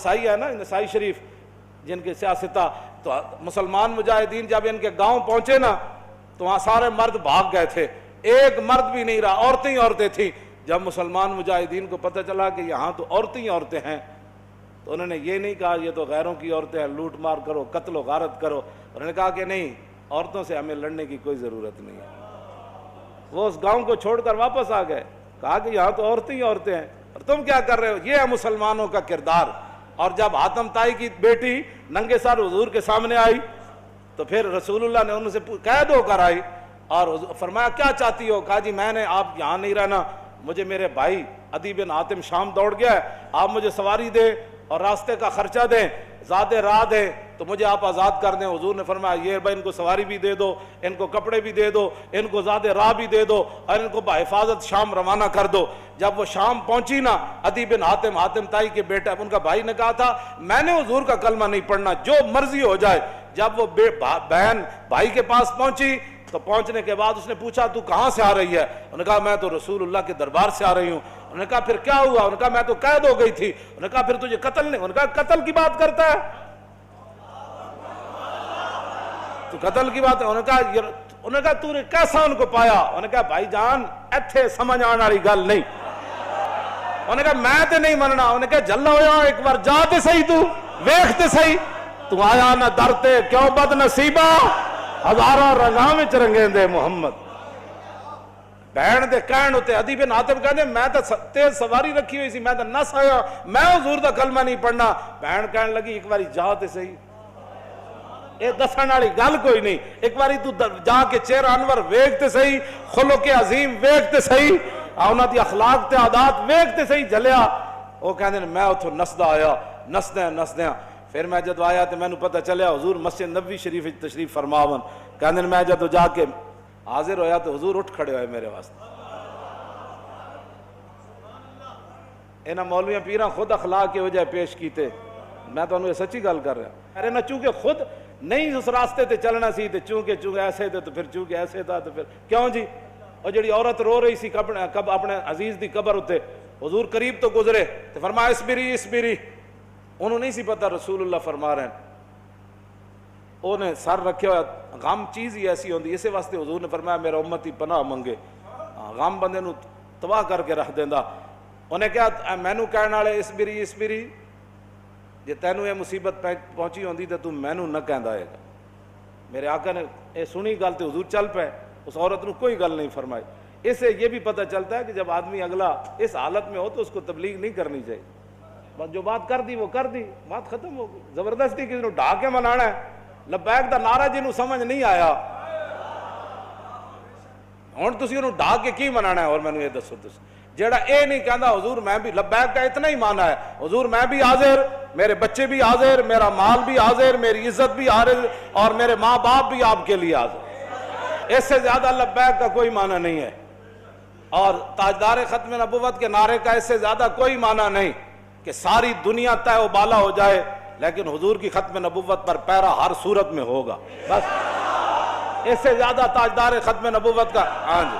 نسائی ہے نا، نسائی شریف جن کے سیاستہ، تو مسلمان مجاہدین جب ان کے گاؤں پہنچے نا تو وہاں سارے مرد بھاگ گئے تھے، ایک مرد بھی نہیں رہا، عورتیں ہی عورتیں تھیں۔ جب مسلمان مجاہدین کو پتہ چلا کہ یہاں تو عورتیں ہی عورتیں ہیں، تو انہوں نے یہ نہیں کہا یہ تو غیروں کی عورتیں ہیں، لوٹ مار کرو، قتل و غارت کرو، انہوں نے کہا کہ نہیں، عورتوں سے ہمیں لڑنے کی کوئی ضرورت نہیں ہے۔ وہ اس گاؤں کو چھوڑ کر واپس آ گئے، کہا کہ یہاں تو عورتیں ہی عورتیں ہیں اور تم کیا کر رہے ہو؟ یہ ہے مسلمانوں کا کردار۔ اور جب حاتم طائی کی بیٹی ننگے سر حضور کے سامنے آئی تو پھر رسول اللہ نے ان سے قید ہو کر آئی اور فرمایا کیا چاہتی ہو؟ کہا جی میں نے آپ یہاں نہیں رہنا، مجھے میرے بھائی عدی بن حاتم شام دوڑ گیا ہے، آپ مجھے سواری دیں اور راستے کا خرچہ دیں، زیادہ راہ دیں تو مجھے آپ آزاد کر دیں۔ حضور نے فرمایا یہ بھائی ان کو سواری بھی دے دو، ان کو کپڑے بھی دے دو، ان کو زیادہ راہ بھی دے دو اور ان کو بحفاظت شام روانہ کر دو۔ جب وہ شام پہنچی نا، عدی بن حاتم، حاتم طائی کے بیٹا، ان کا بھائی نے کہا تھا میں نے حضور کا کلمہ نہیں پڑھنا، جو مرضی ہو جائے۔ جب وہ بہن بھائی کے پاس پہنچی تو پہنچنے کے بعد اس نے پوچھا تو کہاں سے آ رہی ہے؟ انہوں نے کہا میں تو رسول اللہ کے دربار سے آ رہی ہوں۔ انہوں نے کہا پھر کیا ہوا؟ انہوں نے کہا میں تو قید ہو گئی تھی۔ انہوں نے کہا پھر تجھے قتل نہیں؟ انہوں نے کہا قتل کی بات کرتا ہے تو قتل کی بات ہے؟ انہوں نے کہا تو نے کیسا ان کو پایا؟ انہوں نے کہا بھائی جان ایتھے سمجھ آنے والی گل نہیں۔ انہوں نے کہا میں تے نہیں مننا۔ انہوں نے کہا جلا ہویا ایک بار جا تے صحیح، تو ویکھ تے صحیح، تو آیا نہ درتے کیوں بد نصیبہ، ہزارہ رنگاں وچ رنگیں دے محمد۔ بہن دے کہن ہوتے عدی بن حاتم کہنے میں تو تیز سواری رکھی ہوئی سی، میں تو نس آیا، میں حضور دا کلمہ نہیں پڑھنا۔ بہن کہنے لگی ایک باری جا تے صحیح، اے دسن والی گل کوئی نہیں، ایک باری تو جا کے چہرہ انور ویکھ تے صحیح، خلق عظیم ویکھ تے صحیح، انہاں دی اخلاق تے عادات ویکھ تے صحیح جلیا۔ وہ کہندے میں اتھوں نسدا آیا، نسدیاں پھر میں جدو آیا تو مینوں پتہ چلیا حضور مسجد نبوی شریف وچ تشریف فرماون۔ کہندے میں جدو جا کے حاضر ہویا تو حضور اٹھ کھڑے ہوئے میرے واسطے۔ انہاں مولویاں پیراں خود اخلاق کے وجہ پیش کیتے، میں تانوں یہ سچی گل کر رہا ہوں۔ ارے نہ چونکہ خود نہیں اس راستے تے چلنا سی تے چونکہ ایسے تھے تو پھر چونکہ ایسے تھا تو پھر کیوں جی؟ اور جڑی عورت رو رہی سی اپنے عزیز دی قبر ہوتے، حضور قریب تو گزرے تو فرمایا اسبری، انہوں نہیں سی پتا رسول اللہ فرما رہے ہیں، انہیں سر رکھے ہوا، غم چیز ہی ایسی ہوندی، اسے واسطے حضور نے فرمایا میرا امتی پناہ منگے، غم بندے نو تباہ کر کے رکھ دیندا۔ انہیں کہا مینوں کہن والے اسبری، جے تینوں یہ مصیبت پہنچی ہوندی تو تم مینوں نہ کہندا اے گا۔ میرے آقا نے یہ سنی گل تو حضور چل پے، اس عورت نو کوئی گل نہیں فرمائی۔ اس سے یہ بھی پتہ چلتا ہے کہ جب آدمی اگلا اس حالت میں ہو تو اس کو تبلیغ نہیں کرنی چاہیے، بس جو بات کر دی وہ کر دی، بات ختم ہو گئی۔ زبردستی کسی نو ڈھا کے منانا ہے، لبیک دا نعرہ جنوں سمجھ نہیں آیا ہن تسی انہوں ڈھا کے کی منانا ہے؟ اور میں نے یہ دسو تسی جیڑا اے نہیں کہندا حضور میں بھی لبیک کا اتنا ہی مانا ہے، حضور میں بھی حاضر، میرے بچے بھی حاضر، میرا مال بھی حاضر، میری عزت بھی حاضر اور میرے ماں باپ بھی آپ کے لیے حاضر، اس سے زیادہ لبیک کا کوئی معنی نہیں ہے۔ اور تاجدار ختم نبوت کے نعرے کا اس سے زیادہ کوئی معنی نہیں کہ ساری دنیا تہ و بالا ہو جائے لیکن حضور کی ختم نبوت پر پیرا ہر صورت میں ہوگا، بس اس سے زیادہ تاجدار ختم نبوت کا، ہاں جی،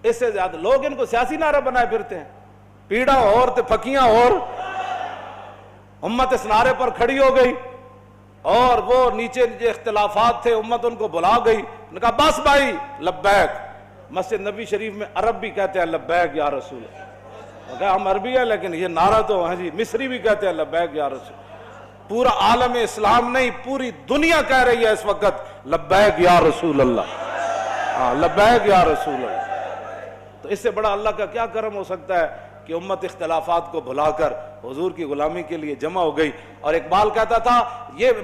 اس سے زیادہ لوگ ان کو سیاسی نعرہ بنائے پھرتے ہیں، پیڑا اور تے پھکیاں اور، امت اس نعرے پر کھڑی ہو گئی اور وہ نیچے اختلافات تھے، امت ان کو بلا گئی، انہوں نے کہا بس بھائی لبیک۔ مسجد نبی شریف میں عرب بھی کہتے ہیں لبیک یا رسول، ہم عربی ہیں لیکن یہ نعرہ تو ہاں جی مصری بھی کہتے ہیں لبیک یا رسول، پورا عالم اسلام نہیں پوری دنیا کہہ رہی ہے اس وقت لبیک یا رسول اللہ، ہاں لبیک یا رسول اللہ۔ تو اس سے بڑا اللہ کا کیا کرم ہو سکتا ہے کہ امت اختلافات کو بھلا کر حضور کی غلامی کے لیے جمع ہو گئی۔ اور اقبال کہتا تھا،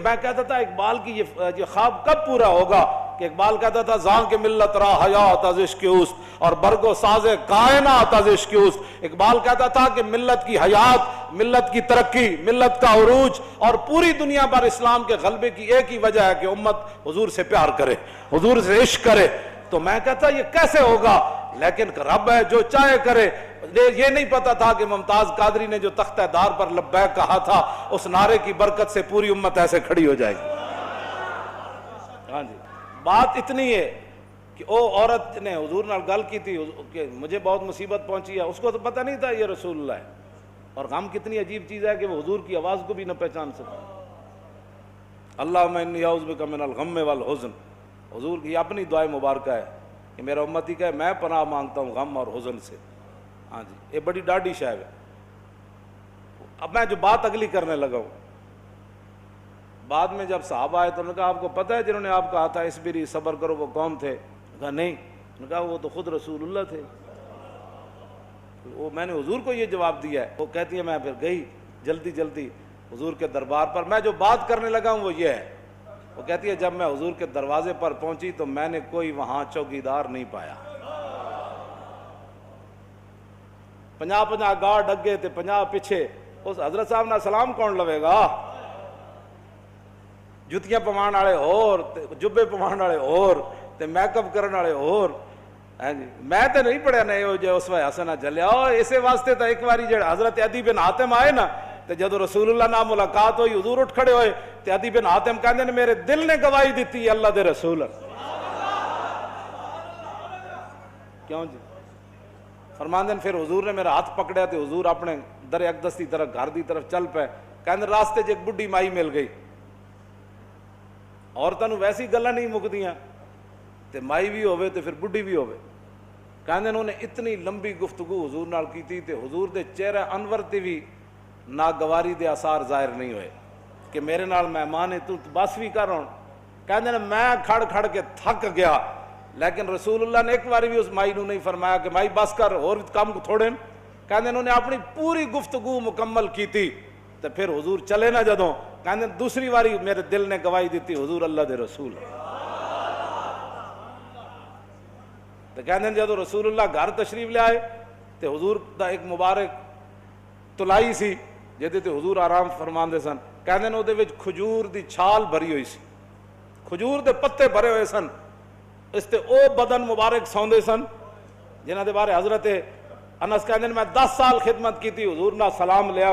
میں کہتا تھا اقبال کی یہ خواب کب پورا ہوگا کہ اقبال کہتا تھا زاں کے ملت را حیات از عشق اوست اور برگ و ساز کائنات از عشق اوست۔ اقبال کہتا تھا کہ ملت کی حیات، ملت کی ترقی، ملت کا عروج اور پوری دنیا پر اسلام کے غلبے کی ایک ہی وجہ ہے کہ امت حضور سے پیار کرے، حضور سے عشق کرے۔ تو میں کہتا یہ کیسے ہوگا، لیکن رب ہے جو چاہے کرے۔ یہ نہیں پتا تھا کہ ممتاز قادری نے جو تختہ دار پر لبیک کہا تھا اس نعرے کی برکت سے پوری امت ایسے کھڑی ہو جائے گی۔ ہاں جی، بات اتنی ہے کہ وہ عورت نے حضور نال گل کی تھی کہ مجھے بہت مصیبت پہنچی ہے، اس کو تو پتہ نہیں تھا یہ رسول اللہ ہے، اور غم کتنی عجیب چیز ہے کہ وہ حضور کی آواز کو بھی نہ پہچان سکتا. اللہم انی اعوذ بک من الغم والحزن. حضور کی اپنی دعائیں مبارکہ ہے کہ میرا امتی کہے میں پناہ مانگتا ہوں غم اور حزن سے. ہاں جی, یہ بڑی ڈاڈی شاید ہے. اب میں جو بات اگلی کرنے لگا ہوں, بعد میں جب صحابہ آئے تو انہوں نے کہا آپ کو پتہ ہے جنہوں نے آپ کہا تھا اصبری صبر کرو وہ کون تھے؟ کہا نہیں. انہوں نے کہا وہ تو خود رسول اللہ تھے. وہ میں نے حضور کو یہ جواب دیا ہے. وہ کہتی ہے میں پھر گئی جلدی جلدی حضور کے دربار پر. میں جو بات کرنے لگا ہوں وہ یہ ہے. وہ کہتی ہے جب میں حضور کے دروازے پر پہنچی تو میں نے کوئی وہاں چوکیدار نہیں پایا. 50 گارڈ اگے تے 50 پیچھے. اس حضرت صاحب نہ سلام کون لوے گا؟ جتیاں پوان والے اور جبے پوان والے اور تے میک اپ کرن والے اور. میں تو نہیں پڑھیا نہیں جو اس وقت حسنہ چلیا. اور اسی واسطے تو ایک باری جڑا حضرت عدی بن حاتم آئے نا تے جدو رسول اللہ نال ملاقات ہوئی حضور اٹھ کھڑے ہوئے تے عدی بن حاتم کہندے نے میرے دل نے گواہی دیتی ہے اللہ دے رسول. کیوں جی؟ فرماندے نے پھر حضور نے میرا ہاتھ پکڑیا تے حضور اپنے در اقدس کی طرف گھر دی طرف چل پے. کہندے راستے چ ایک بڈھی مائی مل گئی. عورتوں ویسی گلاں نہیں مکدیاں تے مائی بھی ہوے تے پھر بڈھی بھی ہوے. کہندے انہوں نے اتنی لمبی گفتگو حضور نال کیتی تے حضور دے چہرے انور تے بھی ناگواری دے آثار ظاہر نہیں ہوئے کہ میرے نال مہمان ہے تو بس بھی کر. کہندے نے میں کھڑ کھڑ کے تھک گیا, لیکن رسول اللہ نے ایک باری بھی اس مائی نو نہیں فرمایا کہ مائی بس کر اور کام کو تھوڑے. کہندے انہوں نے اپنی پوری گفتگو مکمل کی تھی تو پھر حضور چلے نہ جدوں. کہندے دوسری باری میرے دل نے گواہی دیتی حضور اللہ دے رسول. تو کہندے جدوں رسول اللہ گھر تشریف لے آئے تو حضور دا ایک مبارک تلائی سی جہدے تے حضور آرام فرماندے سن. کہندے نے وچ کھجور دی چھال بھری ہوئی سی, کھجور دے پتے بھرے ہوئے سن. اس تے او بدن مبارک سوندے سن جنہاں دے بارے حضرت انس کہندے نے میں 10 سال خدمت کیتی. حضور نہ سلام لیا,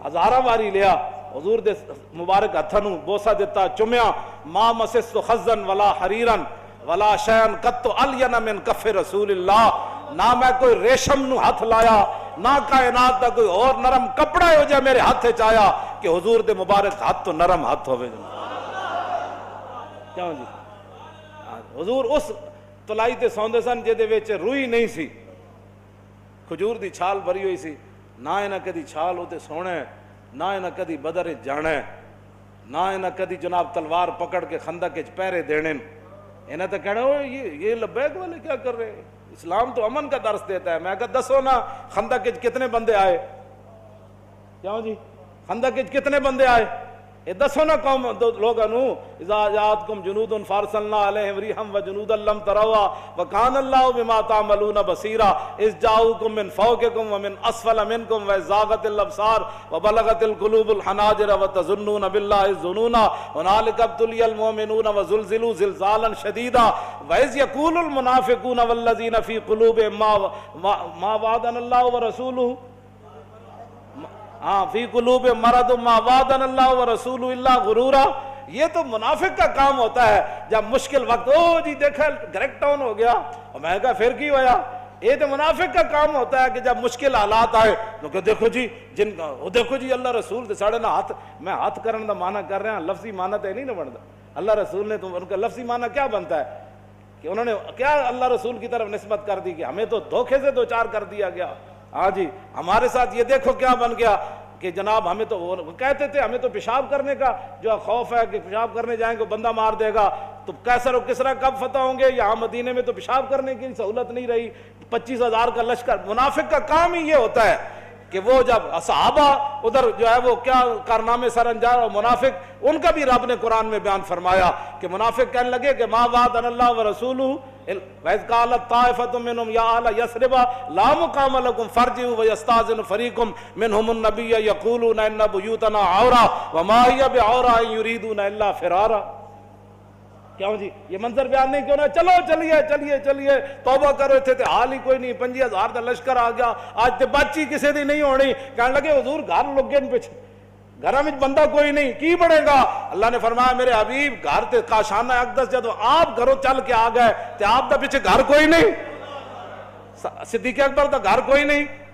ہزاراں باری لیا, حضور دے مبارک ہتھاں نوں بوسا دیتا, چومیا. ما مسست خزن ولا حریرن ولا شیئن قط الین من کف رسول اللہ. نہ میں کوئی ریشم نو ہاتھ لایا نہ کائنات دا کوئی اور نرم کپڑا ہو جائے میرے ہاتھ وچ آیا کہ حضور دے مبارک ہاتھ تو نرم ہاتھ ہوے. کیوں جی؟ حضور اس تلائی تے سوندے سن جہدے وچ روئی نہیں سی, کھجور دی چھال بھری ہوئی سی. نہ انہاں کدی چھال ہوتے سونے, نہ انہاں کدی بدر جانا, نہ انہاں کدی جناب تلوار پکڑ کے خندق وچ پہرے دینے. انہاں تو کہنا یہ لبیک والے کیا کر رہے ہیں, اسلام تو امن کا درس دیتا ہے. میں کہا دسو نا خندق وچ کتنے بندے آئے؟ کیوں جی خندق وچ کتنے بندے آئے؟ یہ دسو نا قوم لوگوں نو اذا جاءتکم جنود فارسلنا علیہم ریحا وجنودا لم تروا وکان اللہ بما تعملون بصیرا اذ جاءوکم من فوقکم ومن اسفل منکم وزاغت الابصار وبلغت القلوب الحناجر وتظنون باللہ الظنون هنالک ابتلی المؤمنون وزلزلوا زلزالا شدیدا واذ یقول المنافقون والذین فی قلوبهم ما وعدنا اللہ ورسولہ فی قلوب مرض ما وعدنا اللہ ورسولہ الا غرورا. یہ تو منافق کا کام ہوتا ہے جب مشکل وقت او جی دیکھا گریک ٹاؤن ہو گیا, اور میں کہا پھر کی ہویا. یہ تو منافق کا کام ہوتا ہے کہ جب مشکل حالات آئے تو کہ دیکھو جی جن کا دیکھو جی اللہ رسول دے ساڑے نہ ہاتھ, میں ہاتھ کرنے دا معنی کر رہا ہوں, لفظی معنی تو نہیں نہ بنتا. اللہ رسول نے تو ان کا لفظی معنی کیا بنتا ہے کہ انہوں نے کیا اللہ رسول کی طرف نسبت کر دی کہ ہمیں تو دھوکے سے دو چار کر دیا گیا. ہاں جی ہمارے ساتھ یہ دیکھو کیا بن گیا کہ جناب ہمیں تو وہ کہتے تھے ہمیں تو پیشاب کرنے کا جو خوف ہے کہ پیشاب کرنے جائیں گے بندہ مار دے گا. تو قیصر و کسریٰ کب فتح ہوں گے؟ یہاں مدینے میں تو پیشاب کرنے کی سہولت نہیں رہی. 25,000 کا لشکر. منافق کا کام ہی یہ ہوتا ہے کہ وہ جب صحابہ ادھر جو ہے وہ کیا کارنامے سر انجام, اور منافق ان کا بھی رب نے قرآن میں بیان فرمایا کہ منافق کہنے لگے کہ ما وعدنا اللہ ورسولہ وَإِذْ قَالَتْ طَائِفَةٌ مِّنْهُمْ يَا أَهْلَ يَثْرِبَ لَا مُقَامَ لَكُمْ فَارْجِعُوا وَيَسْتَأْذِنُ فَرِيقٌ مِّنْهُمُ النَّبِيَّ يَقُولُونَ إِنَّ بُيُوتَنَا عَوْرَةٌ وَمَا هِيَ بِعَوْرَةٍ إِن يُرِيدُونَ إِلَّا فِرَارًا. کیوں جی یہ منظر بیان نہیں کیوں نہ چلو چلیے چلیے چلیے توبہ کرو تھے تے حال ہی کوئی نہیں. 25,000 کا لشکر آ گیا, آج تے بچی کسی دی نہیں ہونی. کہنے لگے حضور گھر لگے پیچھے, گھر میں بندہ کوئی نہیں کی بڑھے گا. اللہ نے فرمایا میرے حبیب گھر تے کاشانہ اقدس جدو آپ گھروں چل کے آ گئے تے آپ دا پیچھے گھر کوئی نہیں. صدیق اکبر دا گھر کوئی نہیں,